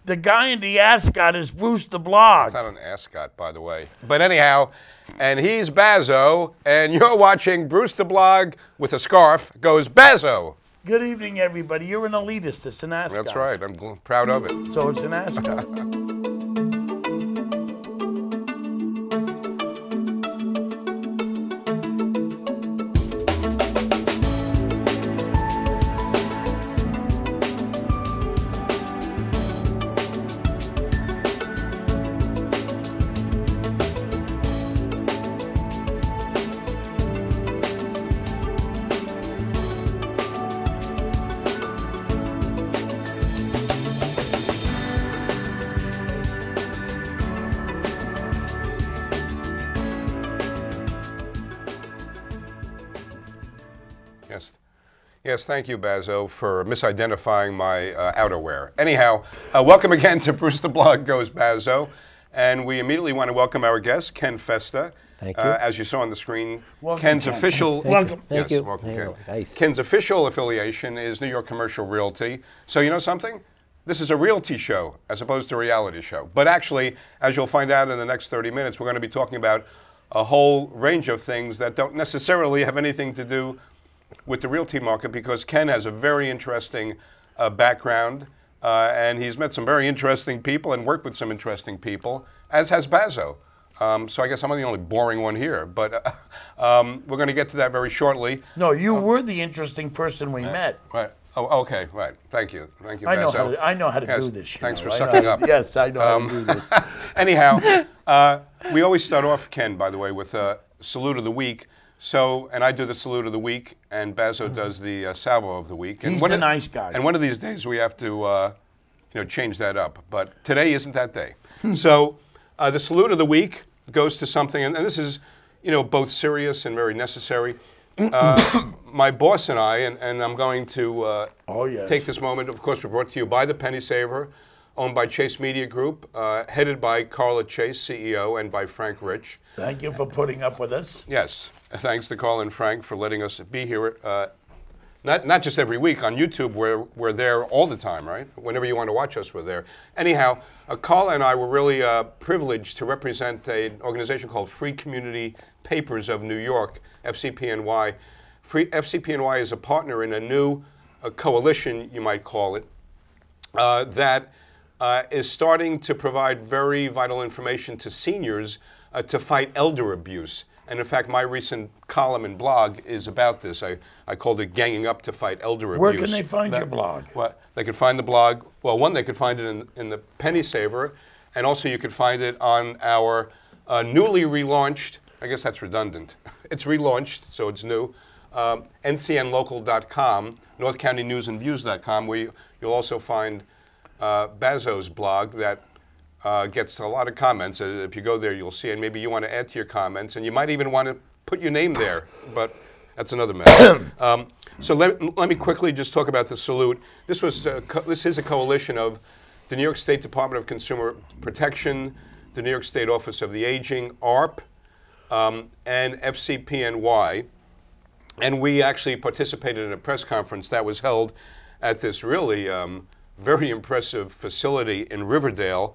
The guy in the ascot is Bruce the Blog. It's not an ascot, by the way. But anyhow, and he's Bazzo, and you're watching Bruce the Blog with a scarf goes Bazzo. Good evening, everybody. You're an elitist. It's an ascot. That's right. I'm proud of it. So it's an ascot. Yes, thank you, Bazzo, for misidentifying my outerwear. Anyhow, welcome again to Bruce the Blog Goes Bazzo. And we immediately want to welcome our guest, Ken Festa. Thank you. As you saw on the screen, Welcome, Ken's Ken. official... Welcome. Thank you. Welcome, Ken. Nice. Ken's official affiliation is New York Commercial Realty. So you know something? This is a realty show as opposed to a reality show. But actually, as you'll find out in the next 30 minutes, we're going to be talking about a whole range of things that don't necessarily have anything to do with the realty market, because Ken has a very interesting background, and he's met some very interesting people and worked with some interesting people, as has Bazzo. So I guess I'm the only boring one here, but we're going to get to that very shortly. No, you were the interesting person we met. Right. Oh, okay. Right. Thank you. Thank you, I Bazzo. know how to Yes, do this. Thanks for I know sucking how up. Yes, I know how to do this. Anyhow, we always start off, Ken, by the way, with a salute of the week. So, and I do the salute of the week, and Bazzo does the salvo of the week. And He's the nice guy. And one of these days we have to, change that up. But today isn't that day. So, the salute of the week goes to something, and this is, both serious and very necessary. My boss and I, and I'm going to take this moment. Of course, we're brought to you by the Penny Saver, owned by Chase Media Group, headed by Carla Chase, CEO, and by Frank Rich. Thank you for putting up with us. Yes. Thanks to Carl and Frank for letting us be here. Not just every week on YouTube, we're there all the time, right? Whenever you want to watch us, we're there. Anyhow, Carl and I were really privileged to represent an organization called Free Community Papers of New York, FCPNY. FCPNY is a partner in a new coalition, you might call it, that is starting to provide very vital information to seniors to fight elder abuse. And in fact, my recent column and blog is about this. I called it Ganging Up to Fight Elder Abuse. Where can they find your blog? Well, they could find the blog. Well, one, they could find it in the Penny Saver, and also you could find it on our newly relaunched, I guess that's redundant. It's relaunched, so it's new, ncnlocal.com, northcountynewsandviews.com, where you'll also find Bazzo's blog that gets a lot of comments. If you go there, you'll see, and maybe you want to add to your comments, and you might even want to put your name there, but that's another matter. So let me quickly just talk about the salute. This is a coalition of the New York State Department of Consumer Protection, the New York State Office of the Aging, ARP, and FCPNY, and we actually participated in a press conference that was held at this really very impressive facility in Riverdale,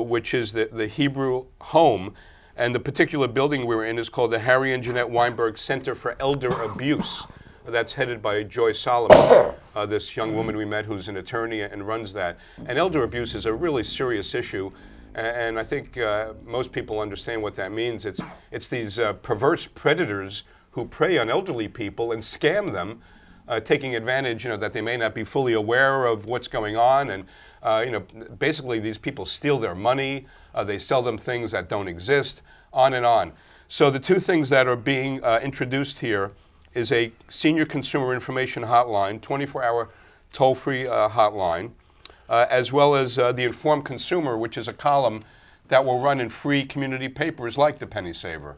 which is the Hebrew Home. And the particular building we were in is called the Harry and Jeanette Weinberg Center for Elder Abuse. That's headed by Joy Solomon, this young woman we met who's an attorney and runs that. And elder abuse is a really serious issue. And I think most people understand what that means. It's these perverse predators who prey on elderly people and scam them, taking advantage, that they may not be fully aware of what's going on. And basically these people steal their money, they sell them things that don't exist, on and on. So the two things that are being introduced here is a senior consumer information hotline, 24-hour toll-free hotline, as well as the Informed Consumer, which is a column that will run in free community papers like the Penny Saver.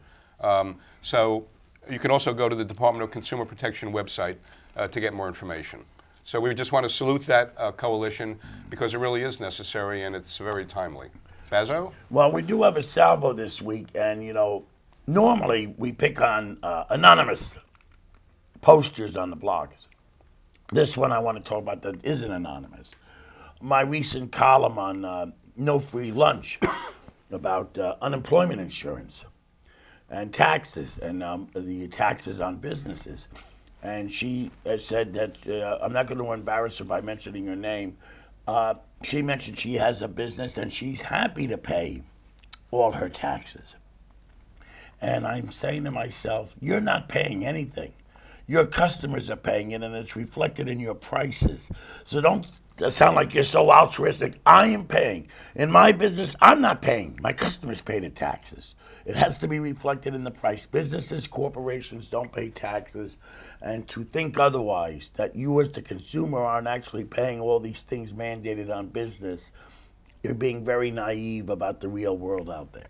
So you can also go to the Department of Consumer Protection website to get more information. So we just want to salute that coalition because it really is necessary and it's very timely. Bazzo? Well, we do have a salvo this week, and normally we pick on anonymous posters on the blog. This one I want to talk about that isn't anonymous. my recent column on no free lunch about unemployment insurance and taxes and the taxes on businesses. And she said that, I'm not going to embarrass her by mentioning her name, she mentioned she has a business and she's happy to pay all her taxes. And I'm saying to myself, you're not paying anything. Your customers are paying it, and it's reflected in your prices. So don't sound like you're so altruistic. I am paying. In my business, I'm not paying. My customers pay the taxes. It has to be reflected in the price. Businesses, corporations don't pay taxes. And to think otherwise, that you as the consumer aren't actually paying all these things mandated on business, you're being very naive about the real world out there.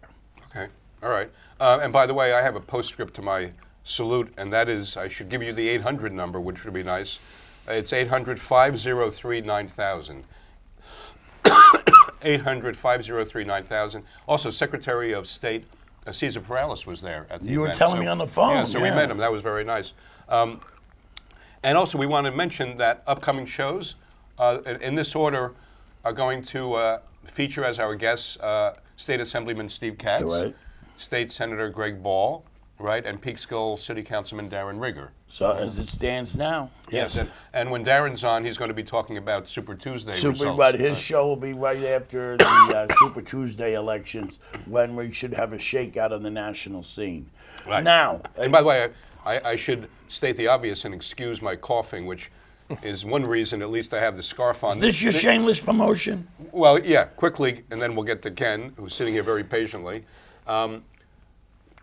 Okay. All right. And by the way, I have a postscript to my salute, and that is, I should give you the 800 number, which would be nice. It's 800-503-9000. 800-503-9000. Also, Secretary of State Cesar Perales was there at the event. You were telling me on the phone. Yeah, so we met him. That was very nice. And also, we want to mention that upcoming shows, in this order, are going to feature as our guests State Assemblyman Steve Katz, Right. State Senator Greg Ball, right, and Peekskill City Councilman Darren Rigger. So as it stands now, yes. And when Darren's on, he's going to be talking about Super Tuesday results. Right, his show will be right after the Super Tuesday elections, when we should have a shakeout on the national scene. Right. Now, and by the way, I should state the obvious and excuse my coughing, which is one reason at least I have the scarf on. Is this your shameless promotion? Well, yeah, quickly, and then we'll get to Ken, who's sitting here very patiently.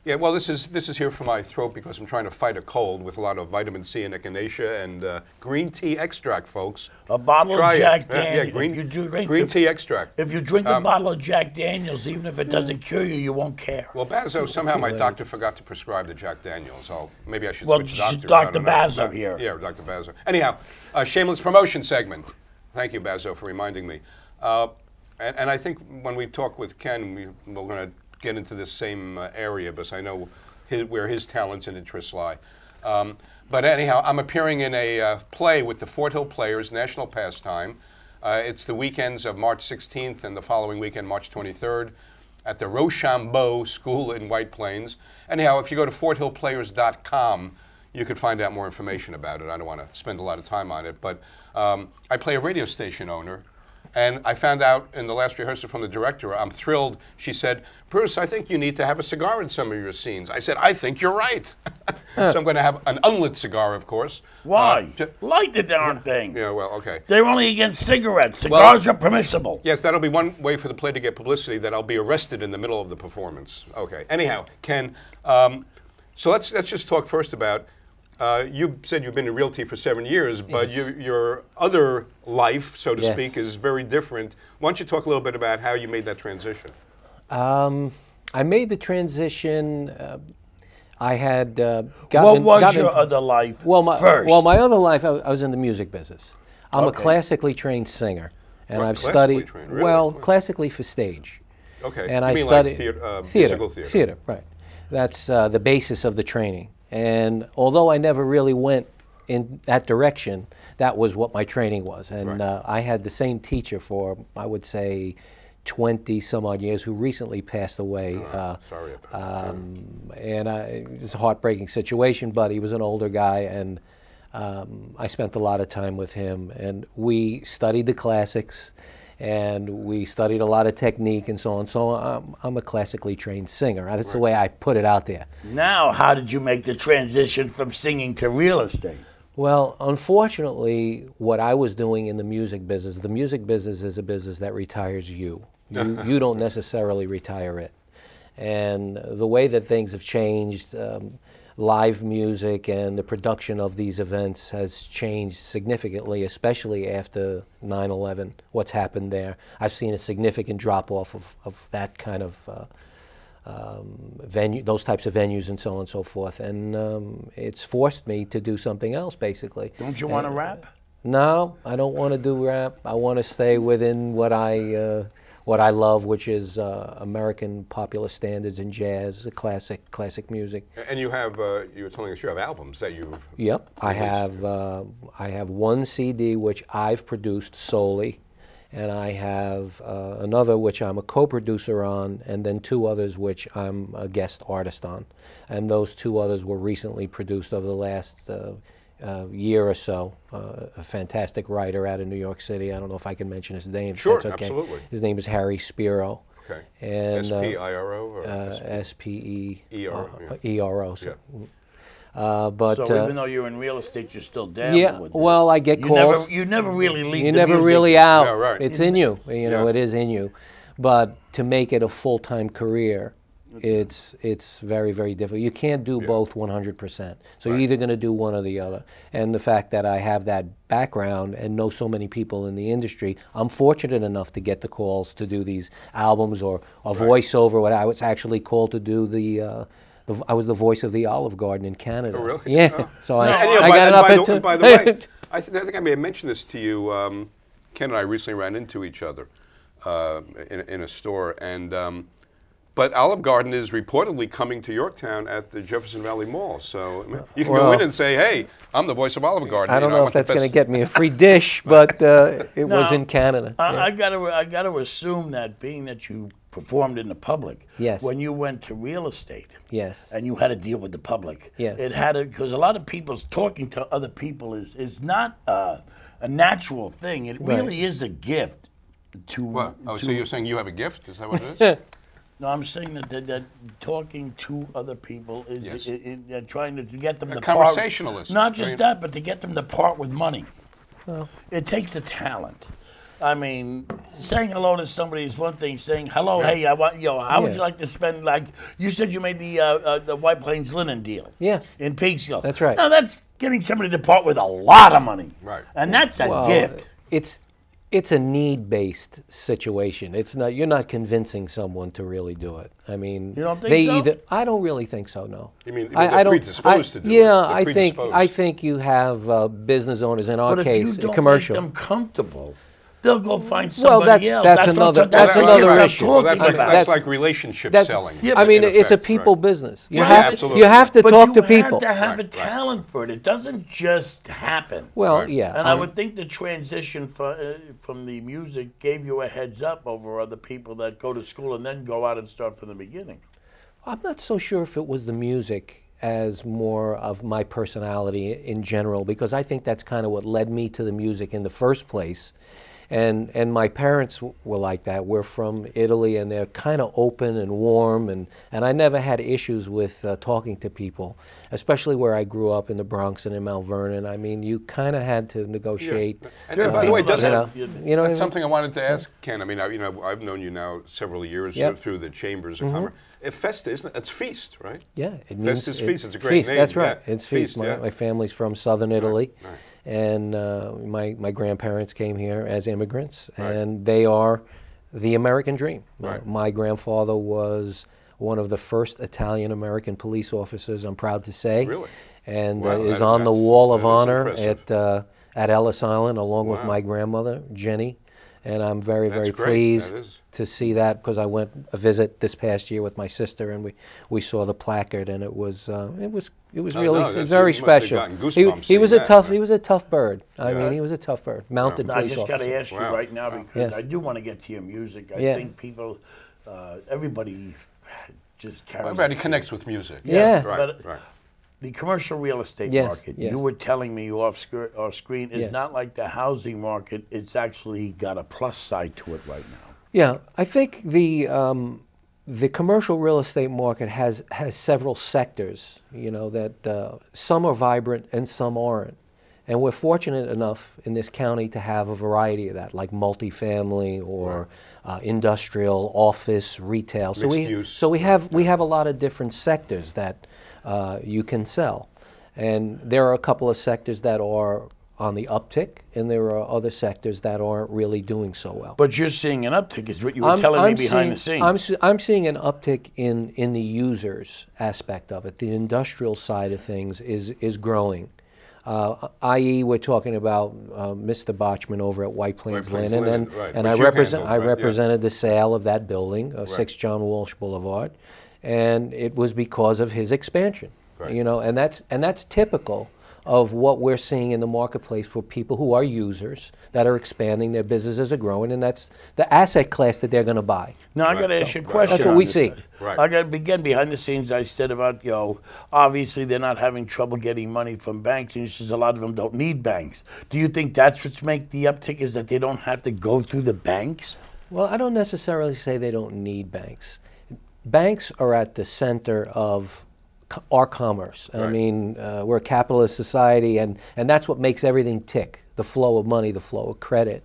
Yeah, well, this is here for my throat because I'm trying to fight a cold with a lot of vitamin C and echinacea and green tea extract, folks. A bottle Try of Jack it. Daniels. Yeah, green, If you drink green tea extract. If you drink a bottle of Jack Daniels, even if it doesn't cure you, you won't care. Well, Bazzo, somehow my doctor forgot to prescribe the Jack Daniels. Maybe I should Well, switch doctors. Dr. Bazzo here. Yeah, Dr. Bazzo. Anyhow, shameless promotion segment. Thank you, Bazzo, for reminding me. And I think when we talk with Ken, we're going to get into this same area because I know where his talents and interests lie. But anyhow, I'm appearing in a play with the Fort Hill Players, National Pastime. It's the weekends of March 16th and the following weekend, March 23rd, at the Rochambeau School in White Plains. Anyhow, if you go to forthillplayers.com, you could find out more information about it. I don't want to spend a lot of time on it, but I play a radio station owner. And I found out in the last rehearsal from the director, I'm thrilled. She said, Bruce, I think you need to have a cigar in some of your scenes. I said, I think you're right. So I'm going to have an unlit cigar, of course. Why? Light the darn thing. Yeah, well, okay. They're only against cigarettes. Cigars are permissible. Yes, that'll be one way for the play to get publicity, that I'll be arrested in the middle of the performance. Okay. Anyhow, Ken, so let's just talk first about, you said you've been in realty for 7 years, but Yes. your other life, so to speak, is very different. Why don't you talk a little bit about how you made that transition? I made the transition. I had What was your other life first? Well, my other life, I was in the music business. I'm a Okay. classically trained singer, and What, I've classically studied trained, really? well classically for stage. Okay. And you I mean studied like musical theater? Theater, right? That's the basis of the training. And although I never really went in that direction, that was what my training was. And I had the same teacher for, I would say, 20 some odd years, who recently passed away. Sorry about that. And it was a heartbreaking situation, but he was an older guy, and I spent a lot of time with him. And we studied the classics, and we studied a lot of technique and so on. So I'm a classically trained singer. That's the way I put it out there. Now, how did you make the transition from singing to real estate? Well, unfortunately, what I was doing in the music business is a business that retires you. You don't necessarily retire it. And the way that things have changed, live music and the production of these events has changed significantly, especially after 9/11, what's happened there. I've seen a significant drop-off of that kind of venue, those types of venues and so on and so forth. And it's forced me to do something else, basically. Don't you want to rap? No, I don't want to do rap. I want to stay within what I love, which is American popular standards and jazz, classic music. And you have, you were telling us you have albums that you've... Yep, I have one CD which I've produced solely, and I have another which I'm a co-producer on, and then 2 others which I'm a guest artist on. And those 2 others were recently produced over the last year or so. A fantastic writer out of New York City. I don't know if I can mention his name. Sure, that's okay. absolutely. His name is Harry Spiro. Okay. And S-P-I-R-O? Or S-P-E-R-O. Yeah. But So even though you're in real estate, you're still dabbling yeah, with it. well, I get calls. You never really leave You're the never music. really out. Yeah, right. It's in you. You know, Yeah. it is in you. But to make it a full-time career, it's very, very difficult. You can't do both 100%. So you're either going to do one or the other. And the fact that I have that background and know so many people in the industry, I'm fortunate enough to get the calls to do these albums or a voiceover. What I was actually called to do I was the voice of the Olive Garden in Canada. Oh, really? Yeah. Oh. So And, I got it up into. by the way, I think I may have mentioned this to you. Ken and I recently ran into each other in a store, and but Olive Garden is reportedly coming to Yorktown at the Jefferson Valley Mall. So you can go in and say, "Hey, I'm the voice of Olive Garden." I don't know if that's going to get me a free dish, but it was in Canada. I gotta assume that being that you performed in the public, Yes. when you went to real estate, Yes. and you had to deal with the public, Yes. it had to, because a lot of people's talking to other people is not a natural thing. It really is a gift to. What? Oh, to so you're saying you have a gift? Is that what it is? No, I'm saying that talking to other people is trying to get them to part. Conversationalist. Not just right? that, but to get them to part with money. It takes a talent. I mean, saying hello to somebody is one thing. Saying hello, hey, I want how would you like to spend? Like you said, you made the White Plains linen deal. Yes. In Peekskill. That's right. Now that's getting somebody to part with a lot of money. Right. And that's a gift. It's a need-based situation. It's not. You're not convincing someone to really do it. I mean, You don't think so? I don't really think so. No. You mean I don't. predisposed to do it? Yeah, They're I think you have business owners in our But case, if you don't commercial. make them comfortable, they'll go find somebody else. that's another- what that's I'm another issue. Well, that's talking like, about. that's like relationship selling. I mean, in it's a effect, people right. business. You Right, have absolutely. you have to But talk to you people. have to have a Right. talent for it. It doesn't just happen. Well, Right. yeah. And I would think the transition from the music gave you a heads up over other people that go to school and then go out and start from the beginning. I'm not so sure if it was the music as more of my personality in general, because I think that's kind of what led me to the music in the first place. And my parents were like that. We're from Italy, and they're kind of open and warm, and I never had issues with talking to people, especially where I grew up in the Bronx and in Mount Vernon. I mean, you kind of had to negotiate. And by the way, doesn't you know what I that's mean? something I wanted to ask Ken. I mean, I've known you now several years through the chambers of commerce. Festa, isn't it? It's feast, right? Yeah, it means Festa's feast. It's a great feast. name. That's right. Yeah. It's feast. My family's from southern Italy, and my grandparents came here as immigrants, and they are the American dream. My grandfather was one of the first Italian-American police officers, I'm proud to say. Really? And Wow, is on the Wall of Honor impressive. at Ellis Island, along with my grandmother, Jenny. And I'm very, very great. pleased to see that, because I went a visit this past year with my sister, and we saw the placard, and it was really very special. He was a tough bird. I mean, he was a tough bird, mounted No, I police just got officer. to ask you right now, because I do want to get to your music. I think people, everybody just carries. Everybody connects with music. Yeah. Right. The commercial real estate Yes, market, yes. you were telling me off screen, is Yes. not like the housing market. It's actually got a plus side to it right now. Yeah, I think the commercial real estate market has several sectors. You know that some are vibrant and some aren't, and we're fortunate enough in this county to have a variety of that, like multifamily or industrial, office, retail. So we have a lot of different sectors that you can sell, and there are a couple of sectors that are on the uptick, and there are other sectors that aren't really doing so well. But you're seeing an uptick, is what you were telling me behind the scenes. I'm seeing an uptick in the users aspect of it. The industrial side of things is growing. I.e., we're talking about Mr. Botchman over at White Plains Linen, and I represented the sale of that building, 6 John Walsh Boulevard, and it was because of his expansion. You know, and that's typical of what we're seeing in the marketplace for people who are users that are expanding, their businesses are growing, and that's the asset class that they're going to buy. Now, I got to ask you a question. That's what we see. Right. I got to begin behind the scenes. I said about, obviously they're not having trouble getting money from banks, and he says a lot of them don't need banks. Do you think that's what's make the uptick, is that they don't have to go through the banks? Well, I don't necessarily say they don't need banks. Banks are at the center of our commerce. Right. I mean, we're a capitalist society, and that's what makes everything tick, the flow of money, the flow of credit.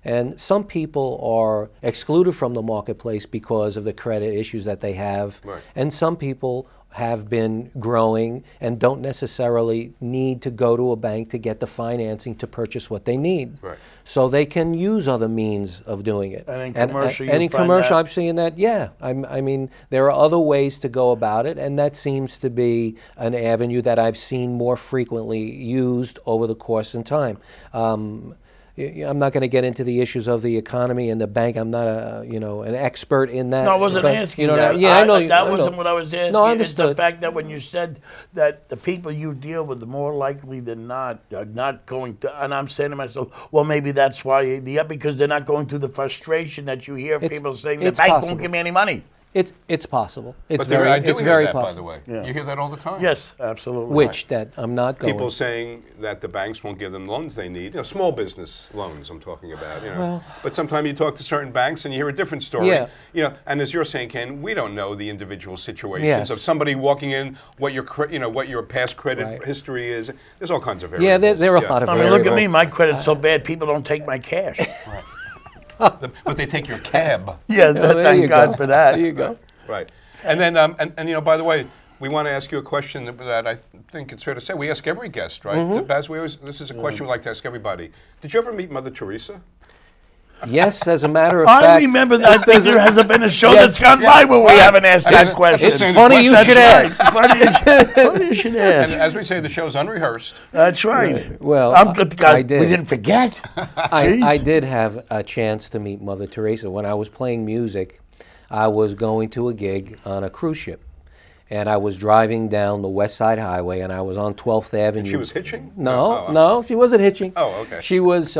And some people are excluded from the marketplace because of the credit issues that they have. Right. And some people have been growing and don't necessarily need to go to a bank to get the financing to purchase what they need. Right. So they can use other means of doing it. And in commercial, and you in find commercial, that? I'm seeing that, yeah. I mean, there are other ways to go about it, and that seems to be an avenue that I've seen more frequently used over the course in time. I'm not going to get into the issues of the economy and the bank. I'm not an expert in that. No, I wasn't asking that. Yeah, I know. That wasn't what I was asking. No, I It's the understood. fact that when you said that the people you deal with, more likely than not, are not going to, and I'm saying to myself, well, maybe that's why, because they're not going through the frustration that you hear people saying, the it's bank possible. won't give me any money. It's possible. It's But I do it's hear very that, possible. by the way. Yeah. You hear that all the time. Yes, absolutely. Which that I'm not going. People saying that the banks won't give them loans they need. Small business loans I'm talking about. Well, but sometimes you talk to certain banks and you hear a different story. Yeah. And as you're saying, Ken, we don't know the individual situations Yes. of somebody walking in, what your what your past credit Right. history is. There's all kinds of variables. Yeah, there are a lot of I mean, look at variables. me. My credit's so bad, people don't take my cash. But they take your cab. Yeah, there you thank God go. for that. There you go. Right. And then, and by the way, we want to ask you a question that I think it's fair to say we ask every guest, right? Mm-hmm. Baz, this is a question we like to ask everybody. Did you ever meet Mother Teresa? Yes, as a matter of I fact. remember that. I think there hasn't been a show Yes. that's gone by where we haven't asked that question. It's That's funny you That's should right. ask. Funny you should ask. And as we say, the show's unrehearsed. That's right. Well, I'm good. God, I did. We didn't forget. I did have a chance to meet Mother Teresa. When I was playing music, I was going to a gig on a cruise ship. And I was driving down the West Side Highway, and I was on 12th Avenue. She was hitching? No, she wasn't hitching. Oh, okay. She was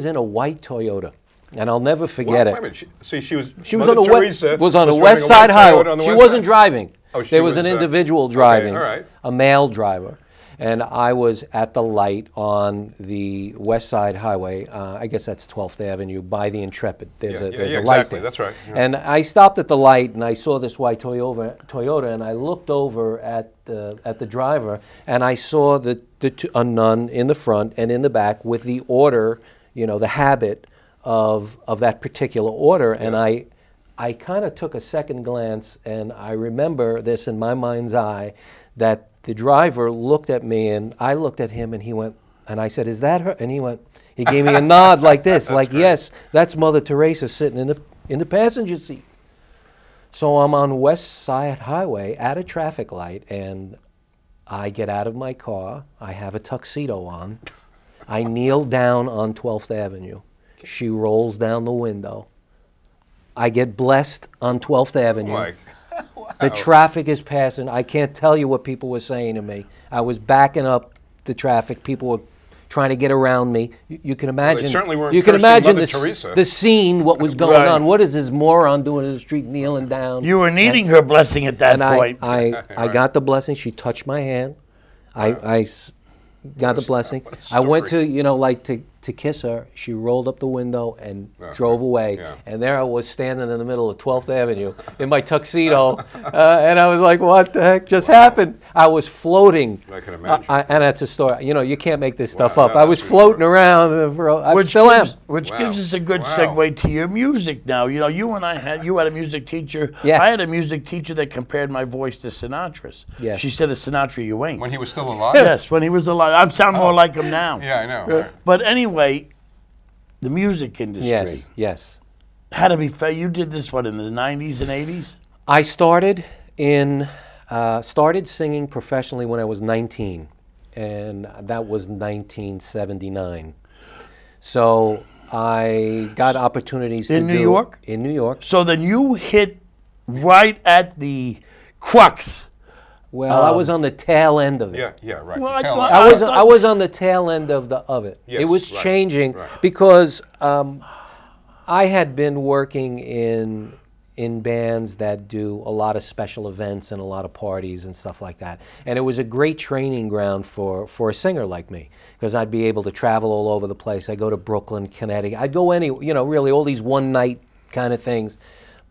in a white Toyota, and I'll never forget Wait it. a minute. She was She Mother was Teresa was on the was West driving a Side white Toyota Highway. on the She West wasn't Side? driving. Oh, she there was was, an individual driving, all right. a male driver. And I was at the light on the West Side Highway. I guess that's 12th Avenue by the Intrepid. There's a light exactly. there. That's right. Yeah. And I stopped at the light and I saw this white Toyota, and I looked over at the driver, and I saw a nun in the front and in the back with the order, the habit of that particular order. And I kind of took a second glance, and I remember this in my mind's eye, that the driver looked at me and I looked at him, and he went, and I said, "Is that her?" And he gave me a nod like this, like, great. "Yes, that's Mother Teresa sitting in the passenger seat." So I'm on West Side Highway at a traffic light, and I get out of my car. I have a tuxedo on. I kneel down on 12th Avenue. She rolls down the window. I get blessed on 12th Avenue. Wow. The traffic is passing. I can't tell you what people were saying to me. I was backing up the traffic. People were trying to get around me. You can imagine. certainly weren't you can cursing imagine Mother Teresa. the scene. What was going Right. on? What is this moron doing in the street, kneeling down? You were needing her blessing at that and point. I got the blessing. She touched my hand. I got the blessing. what a I went story. to to kiss her. She rolled up the window and drove away. Yeah. And there I was standing in the middle of 12th Avenue in my tuxedo, and I was like, "What the heck just happened?" I was floating. I can imagine. And that's a story. You can't make this stuff Wow, up. no, I was that's floating around. I still am. Which Wow. gives us a good Wow. segue to your music now. You and I had a music teacher. Yes. I had a music teacher that compared my voice to Sinatra's. Yes. She said, "A Sinatra, you ain't." When he was still alive? Yes, when he was alive. I sound more like him now. Yeah, I know. Right. But anyway, the music industry Yes. had to be fair. You did this, in the 90s and 80s? I started singing professionally when I was 19, and that was 1979. So I got opportunities In New York? In New York. So then you hit right at the crux Well, I was on the tail end of it. Yeah, yeah, right. Well, The tail thought- end. I was on the tail end of it. Yes, It was right, changing right. because I had been working in bands that do a lot of special events and a lot of parties and stuff like that. And it was a great training ground for a singer like me, because I'd be able to travel all over the place. I'd go to Brooklyn, Connecticut. I'd go really all these one night kind of things.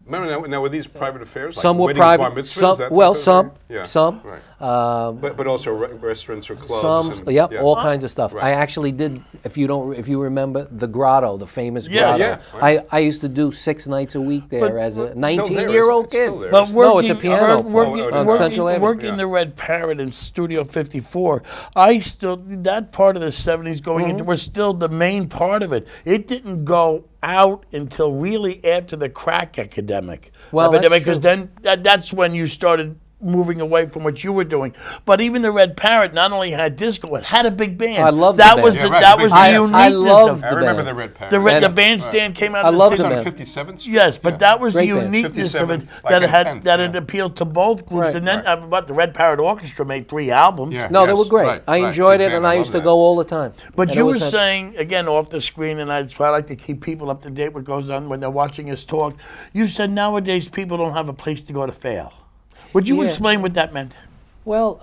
Remember now were these private affairs? Like Some were weddings, private. bar mitzvahs, Some, that well, type of some, thing? Yeah, some. Right. But also restaurants or clubs. Some, and, yep, yeah. all kinds of stuff. Right. I actually did. If you remember the Grotto, the famous Yeah, Grotto. yeah, right. I used to do 6 nights a week there But- as a but- 19-year-old It's still kid. there. But No, it's a piano on Central Avenue. working Yeah. the Red Parrot in Studio 54, I still, that part of the 70s going Mm-hmm. into was still the main part of it. It didn't go out until really after the crack epidemic. Well, that's Because true. then that's when you started moving away from what you were doing. But even the Red Parrot not only had disco, it had a big band. I loved that the was band. the, Yeah, right, that big was band. the uniqueness I loved of I the remember band. the Red Parrot. the And- bandstand came out. I in the loved Based the on band. 57th? Yes, but Yeah. that was Great the band. uniqueness of it 57th, like in 10th, that yeah. it appealed to both groups. Right. And then Right. about the Red Parrot Orchestra made 3 albums. Yeah. No, they Yes, were great. right, I right. enjoyed Big it, band, and I I love used to that. go all the time. But And you it were was saying, again, off the screen, and that's why I like to keep people up to date what goes on when they're watching us talk. You said nowadays people don't have a place to go to fail. Would you Yeah. explain what that meant? Well,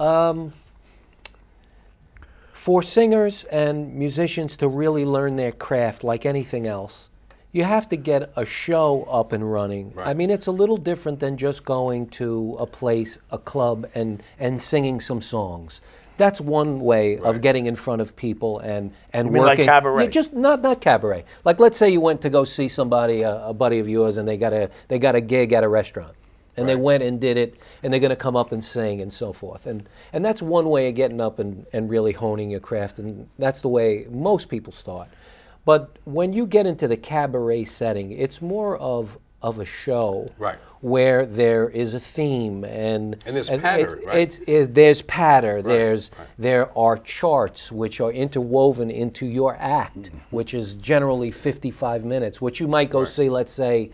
for singers and musicians to really learn their craft like anything else, you have to get a show up and running. Right. I mean, it's a little different than just going to a place, a club, and singing some songs. That's one way of getting in front of people and mean like working. cabaret? Yeah, just not cabaret. Like, let's say you went to go see somebody, a buddy of yours, and they got a gig at a restaurant. And they went and did it, and they're going to come up and sing and so forth. And that's one way of getting up and really honing your craft, and that's the way most people start. But when you get into the cabaret setting, it's more of a show Right. where there is a theme and there's patter, right? there's patter. There are charts which are interwoven into your act, which is generally 55 minutes, which you might go see, let's say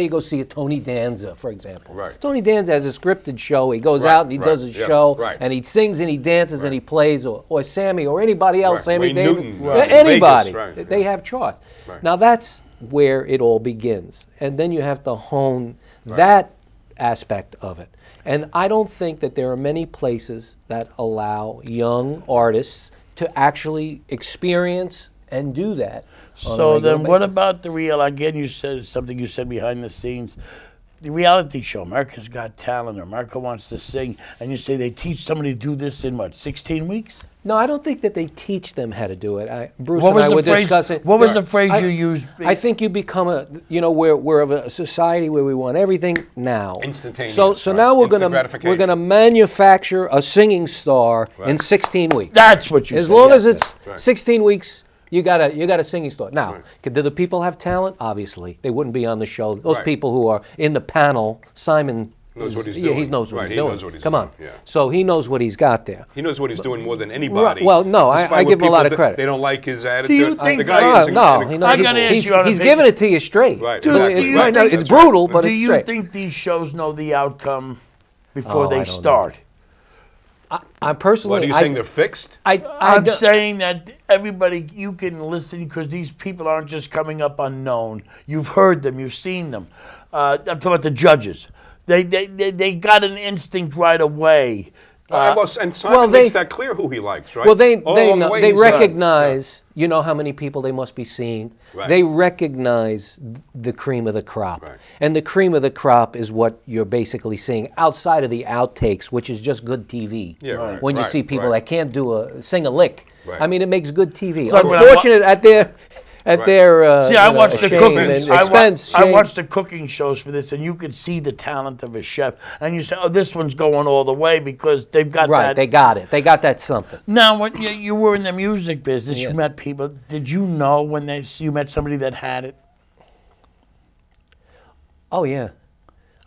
you go see a Tony Danza, for example. Right. Tony Danza has a scripted show. He goes Right, out and he right, does a yeah, show, right. and he sings and he dances and he plays, or Sammy or anybody else, Right. Sammy Wayne Davis, Newton, right. anybody. Vegas, right, They yeah. have charts. Right. Now that's where it all begins, and then you have to hone that aspect of it. And I don't think that there are many places that allow young artists to actually experience and do that. on a So regular then what basis. about the real, again, you said something you said behind the scenes, the reality show, America's Got Talent, or America Wants to Sing, and you say they teach somebody to do this in, what, 16 weeks? No, I don't think that they teach them how to do it. Bruce What and was I the were phrase? discussing. What was the phrase you used? I think you become we're of a society where we want everything now. Instantaneous, So right. now we're Instant gonna gratification. manufacture a singing star in 16 weeks. That's what you As said. long yes, as it's yes. Right. 16 weeks, you got a singing star. Now, do the people have talent? Obviously, they wouldn't be on the show. Those Right. people who are in the panel, Simon Knows what he's yeah, he doing. knows what Right, he's he doing. knows what he's Come doing, on. yeah. So he knows what he's got there. He knows what he's doing more than anybody. Well, no, I Despite give him a what lot of people credit. They don't like his you attitude. think- the guy is No, in a- no, I gotta ask he's you on a he's big- giving it to you straight. Right, Do exactly. you Right, no, think- it's That's right. brutal, but Do it's you straight. think these shows know the outcome before Oh, I they don't know. start? I personally, What, are you saying they're fixed? I'm don't- saying that everybody, you can listen because these people aren't just coming up unknown. You've heard them, you've seen them. I'm talking about the judges. They got an instinct right away. And Simon makes that clear who he likes, right? Well, they All along the know, way they he's, recognize. You know how many people they must be seeing. Right. They recognize the cream of the crop, Right. and the cream of the crop is what you're basically seeing outside of the outtakes, which is just good TV. Yeah, right, When you right, see people right. that can't sing a lick, Right. I mean, it makes good TV. like when I Unfortunate at their Right. their See, I watched the shame cooking. and I expense. I shame. watched the cooking shows for this, and you could see the talent of a chef. And you say, "Oh, this one's going all the way because they've got Right, that." they got it. They got that something. Now, when you were in the music business, you Yes. met people. Did you know when you met somebody that had it? Oh yeah,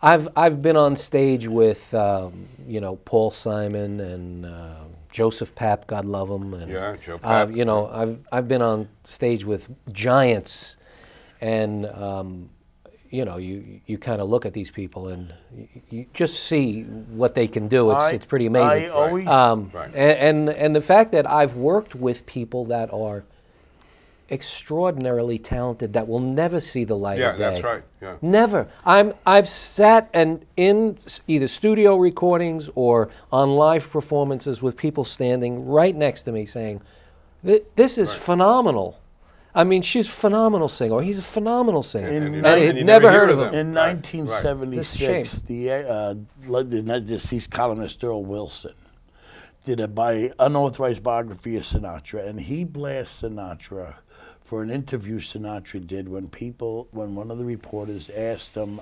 I've been on stage with Paul Simon and Joseph Papp, God love him, and Yeah, Joe Papp. I've been on stage with giants, and you know, you kind of look at these people and you just see what they can do. It's pretty amazing. I always, and the fact that I've worked with people that are extraordinarily talented that will never see the light of day. Yeah, that's right. Yeah. Never. I've sat and in either studio recordings or on live performances with people standing right next to me saying, "This is phenomenal." I mean, she's a phenomenal singer, or he's a phenomenal singer, and you never heard of him. In 1976, the deceased columnist Earl Wilson did a unauthorized biography of Sinatra, and he blasts Sinatra for an interview Sinatra did when one of the reporters asked him,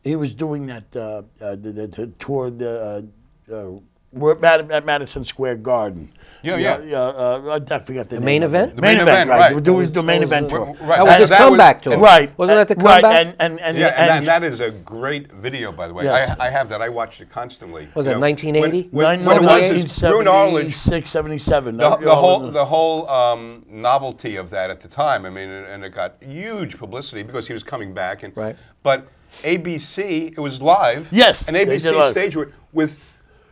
he was doing that the tour at Madison Square Garden. I forgot the main event. The main event, right? Right. Doing the main event tour. That was his comeback tour. Right. Wasn't that the comeback? And that is a great video, by the way. Yes. I have that. I watched it constantly. Was it 1980? When it was Rune Arledge, 77. The whole novelty of that at the time. I mean, and it got huge publicity because he was coming back. And right. But ABC, it was live. Yes. And ABC staged it with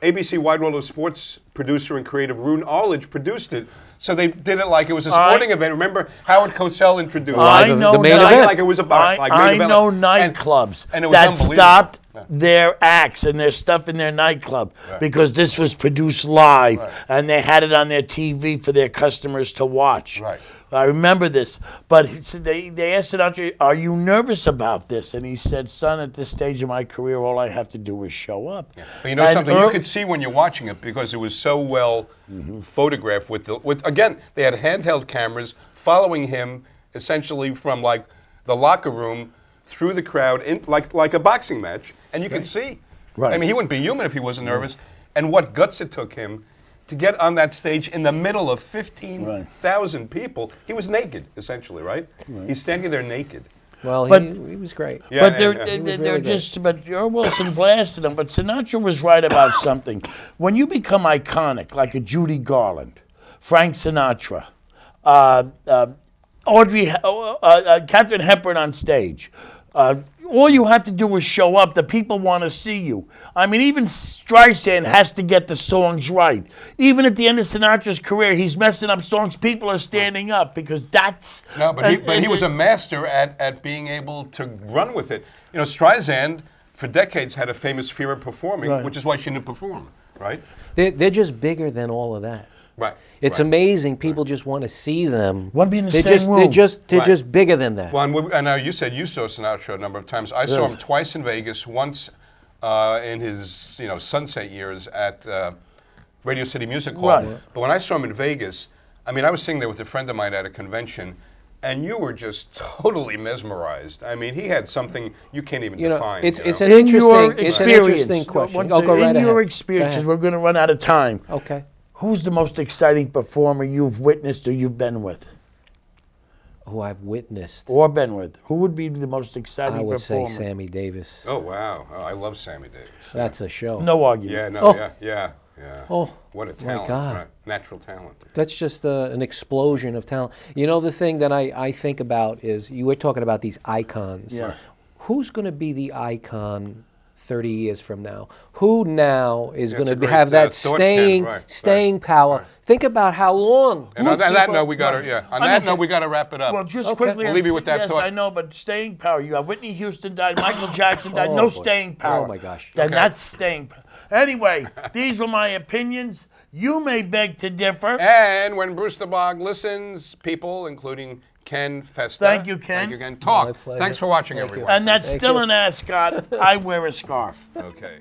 ABC Wide World of Sports producer and creative Rune Arledge produced it. So they did it like it was a sporting event. Remember Howard Cosell introduced the main event. Like it was a bar. I know nightclubs that stopped their acts and their stuff in their nightclub because this was produced live and they had it on their TV for their customers to watch. Right. I remember this. But they asked Sinatra, "Are you nervous about this?" And he said, "Son, at this stage of my career, all I have to do is show up." Yeah. But you know something? You could see when you're watching it because it was so well photographed. Again, they had handheld cameras following him essentially from like the locker room through the crowd, like a boxing match, and you could see. Right. I mean, he wouldn't be human if he wasn't nervous. And what guts it took him to get on that stage in the middle of 15,000 people. He was naked, essentially, right? He's standing there naked. Well, he was great. Yeah, but but Earl Wilson blasted him. But Sinatra was right about something. When you become iconic, like a Judy Garland, Frank Sinatra, Katharine Hepburn on stage, all you have to do is show up. The people want to see you. I mean, even Streisand has to get the songs right. Even at the end of Sinatra's career, he's messing up songs. People are standing up because that's... No, but he was a master at being able to run with it. You know, Streisand, for decades, had a famous fear of performing, which is why she didn't perform, right? They're just bigger than all of that. Right. It's amazing. People just want to see them. Want to be in the same room. They're just bigger than that. Well, and now you said you saw Sinatra a number of times. I saw him twice in Vegas. Once in his sunset years at Radio City Music Hall. Right. But when I saw him in Vegas, I mean, I was sitting there with a friend of mine at a convention, and you were just totally mesmerized. I mean, he had something you can't even define. It's an interesting question. Go right ahead. In your experiences, we're going to run out of time. Okay. Who's the most exciting performer you've witnessed or you've been with? Who I've witnessed. Or been with. Who would be the most exciting performer? I would say Sammy Davis. Oh, wow. Oh, I love Sammy Davis. That's a show. No argument. Yeah, no, yeah. Oh, what a talent. My God. Right. Natural talent. That's just an explosion of talent. You know, the thing that I think about is, you were talking about these icons. Yeah. Who's going to be the icon 30 years from now? Who now is going to have that staying power? Right. Think about how long. And on that note, we got to wrap it up. Well, just quickly, we'll leave you with that thought. Yes, I know, but staying power. You have Whitney Houston died, Michael Jackson died. No staying power. Oh my gosh. Then that's staying power. Anyway, these were my opinions. You may beg to differ. And when Bruce the Bog listens, people, including Ken Festa. Thank you, Ken. Thank you, Ken. Talk. Thanks for watching, everyone. And that's still an ascot. I wear a scarf. Okay.